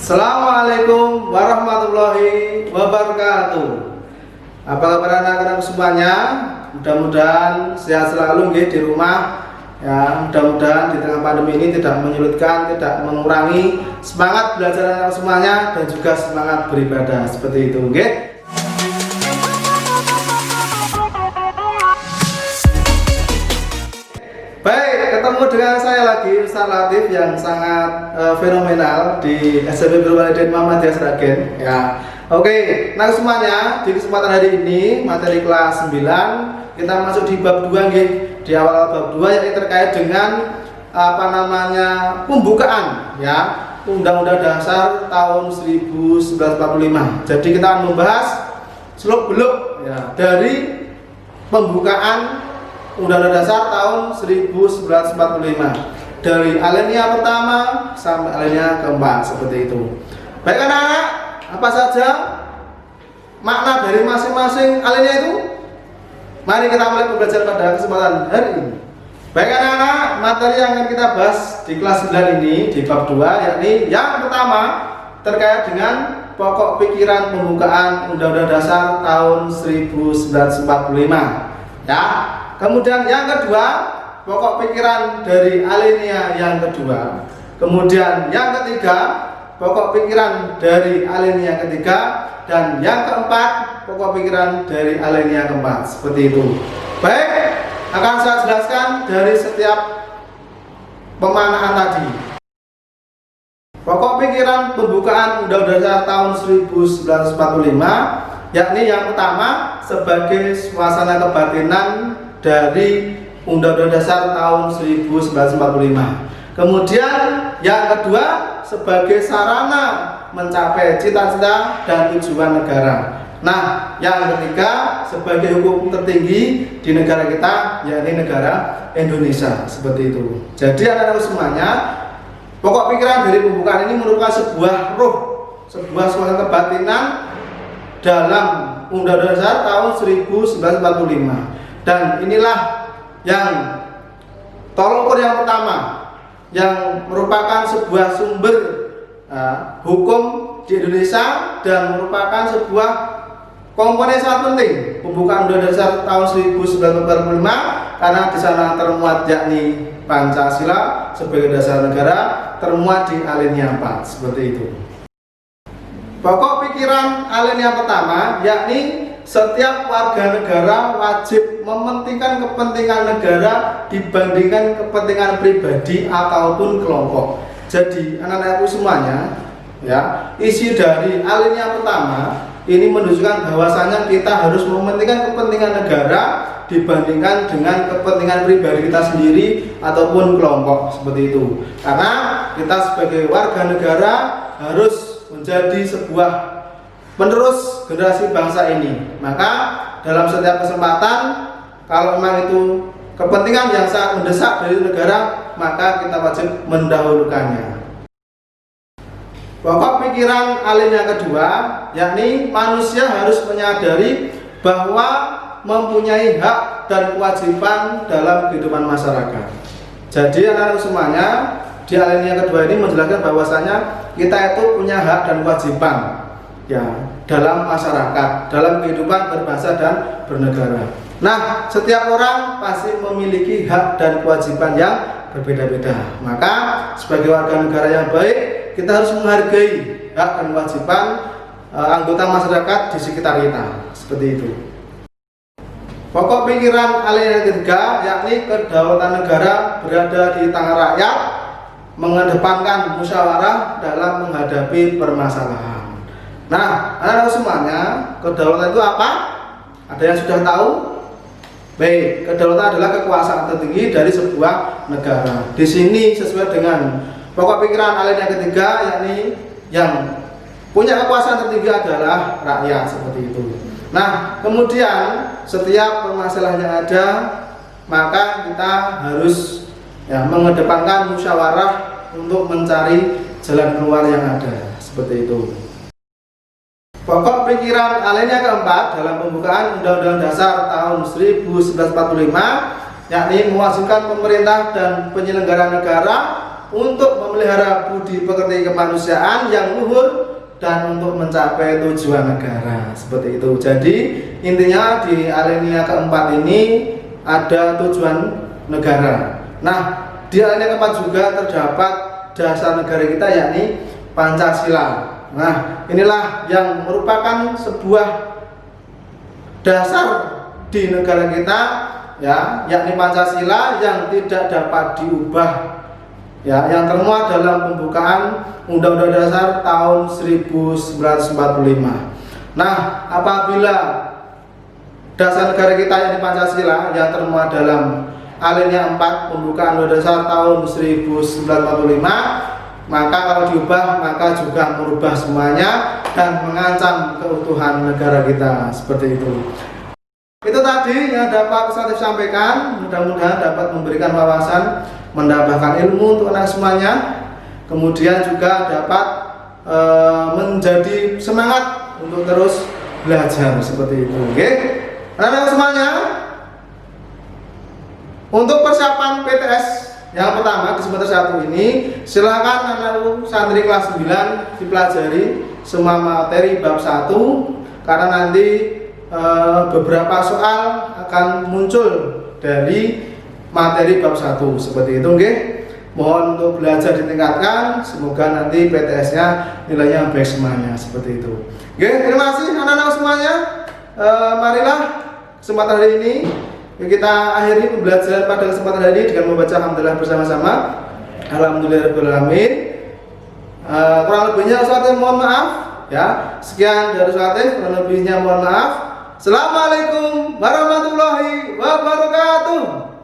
Assalamualaikum warahmatullahi wabarakatuh. Apa kabar anak-anak semuanya? Mudah-mudahan sehat selalu di rumah. Ya, mudah-mudahan di tengah pandemi ini tidak menyulitkan, tidak mengurangi semangat belajar anak semuanya dan juga semangat beribadah seperti itu, nggih. Baik, ketemu dengan saya lagi Ustaz Latif yang sangat fenomenal di SMP Berwalidain Muhammadiyah Sragen. Ya, oke, nah semuanya di kesempatan hari ini materi kelas 9 kita masuk di bab 2 nggih. Di awal bab 2 yakni terkait dengan pembukaan ya Undang-Undang Dasar tahun 1945. Jadi kita akan membahas seluk-beluk ya dari pembukaan Undang-Undang Dasar tahun 1945 dari alinea pertama sampai alinea keempat seperti itu. Baik anak-anak, apa saja makna dari masing-masing alinea itu? Mari kita mulai pembelajaran pada kesempatan hari ini. Baik anak-anak, materi yang akan kita bahas di kelas 9 ini di bab 2 yakni yang pertama terkait dengan pokok pikiran pembukaan Undang-Undang Dasar tahun 1945 ya. Kemudian yang kedua, pokok pikiran dari alinea yang kedua. Kemudian yang ketiga, pokok pikiran dari alinea ketiga. Dan yang keempat, pokok pikiran dari alinea keempat. Seperti itu. Baik, akan saya jelaskan dari setiap pemaknaan tadi. Pokok pikiran pembukaan Undang-Undang Dasar tahun 1945 yakni yang pertama sebagai suasana kebatinan dari Undang-Undang Dasar tahun 1945. Kemudian yang kedua sebagai sarana mencapai cita-cita dan tujuan negara. Nah, yang ketiga sebagai hukum tertinggi di negara kita yakni negara Indonesia. Seperti itu. Jadi anak-anak semuanya, pokok pikiran dari pembukaan ini merupakan sebuah ruh, sebuah suasana kebatinan dalam Undang-Undang Dasar tahun 1945. Dan inilah yang tolok ukur yang pertama yang merupakan sebuah sumber hukum di Indonesia dan merupakan sebuah komponen sangat penting pembukaan Undang-Undang Dasar tahun 1945 karena di sana termuat yakni Pancasila sebagai dasar negara termuat di alinea 4 seperti itu. Pokok pikiran alinea pertama yakni setiap warga negara wajib mementingkan kepentingan negara dibandingkan kepentingan pribadi ataupun kelompok. Jadi anak-anakku semuanya ya, isi dari alinea pertama ini menunjukkan bahwasanya kita harus mementingkan kepentingan negara dibandingkan dengan kepentingan pribadi kita sendiri ataupun kelompok seperti itu. Karena kita sebagai warga negara harus menjadi sebuah penerus generasi bangsa ini. Maka dalam setiap kesempatan kalau memang itu kepentingan yang sangat mendesak dari negara, maka kita wajib mendahulukannya. Pokok pikiran alinea kedua yakni manusia harus menyadari bahwa mempunyai hak dan kewajiban dalam kehidupan masyarakat. Jadi anak-anak semuanya di alinea kedua ini menjelaskan bahwasanya kita itu punya hak dan kewajiban ya dalam masyarakat, dalam kehidupan berbangsa dan bernegara. Nah, setiap orang pasti memiliki hak dan kewajiban yang berbeda-beda. Maka sebagai warga negara yang baik, kita harus menghargai hak dan kewajiban anggota masyarakat di sekitar kita. Seperti itu. Pokok pikiran alinea ketiga yakni kedaulatan negara berada di tangan rakyat, mengedepankan musyawarah dalam menghadapi permasalahan. Nah, anak-anak semuanya, kedaulatan itu apa? Ada yang sudah tahu? Baik, kedaulatan adalah kekuasaan tertinggi dari sebuah negara. Di sini sesuai dengan pokok pikiran alinea ketiga, yakni yang punya kekuasaan tertinggi adalah rakyat seperti itu. Nah, kemudian setiap permasalahan yang ada, maka kita harus mengedepankan musyawarah untuk mencari jalan keluar yang ada seperti itu. Pokok pikiran alinea keempat dalam pembukaan Undang-Undang Dasar tahun 1945 yakni mewajibkan pemerintah dan penyelenggara negara untuk memelihara budi pekerti kemanusiaan yang luhur dan untuk mencapai tujuan negara. Seperti itu. Jadi intinya di alinea keempat ini ada tujuan negara. Nah, di alinea keempat juga terdapat dasar negara kita, yakni Pancasila. Nah, inilah yang merupakan sebuah dasar di negara kita, ya, yakni Pancasila yang tidak dapat diubah, ya, yang termuat dalam pembukaan Undang-Undang Dasar tahun 1945. Nah, apabila dasar negara kita yakni Pancasila yang termuat dalam alinea 4 pembukaan Undang-Undang Dasar tahun 1945, maka kalau diubah maka juga merubah semuanya dan mengancam keutuhan negara kita. Seperti itu. Itu tadi yang dapat saya sampaikan. Mudah-mudahan dapat memberikan wawasan, menambahkan ilmu untuk anak semuanya, kemudian juga dapat menjadi semangat untuk terus belajar. Seperti itu. Oke, anak-anak semuanya, untuk persiapan PTS yang pertama di semester 1 ini, silakan anak santri kelas 9 dipelajari semua materi bab 1, karena nanti beberapa soal akan muncul dari materi bab 1. Seperti itu, oke? Mohon untuk belajar ditingkatkan, semoga nanti PTS-nya nilainya baik semuanya. Seperti itu. Oke, terima kasih anak-anak semuanya. Marilah kesempatan hari ini kita akhiri pembelajaran pada kesempatan hari ini dengan membaca alhamdulillah bersama-sama. Alhamdulillahirobbilalamin. Kurang lebihnya Ustaz mohon maaf, ya. Sekian dari Ustaz, kurang lebihnya mohon maaf. Assalamualaikum warahmatullahi wabarakatuh.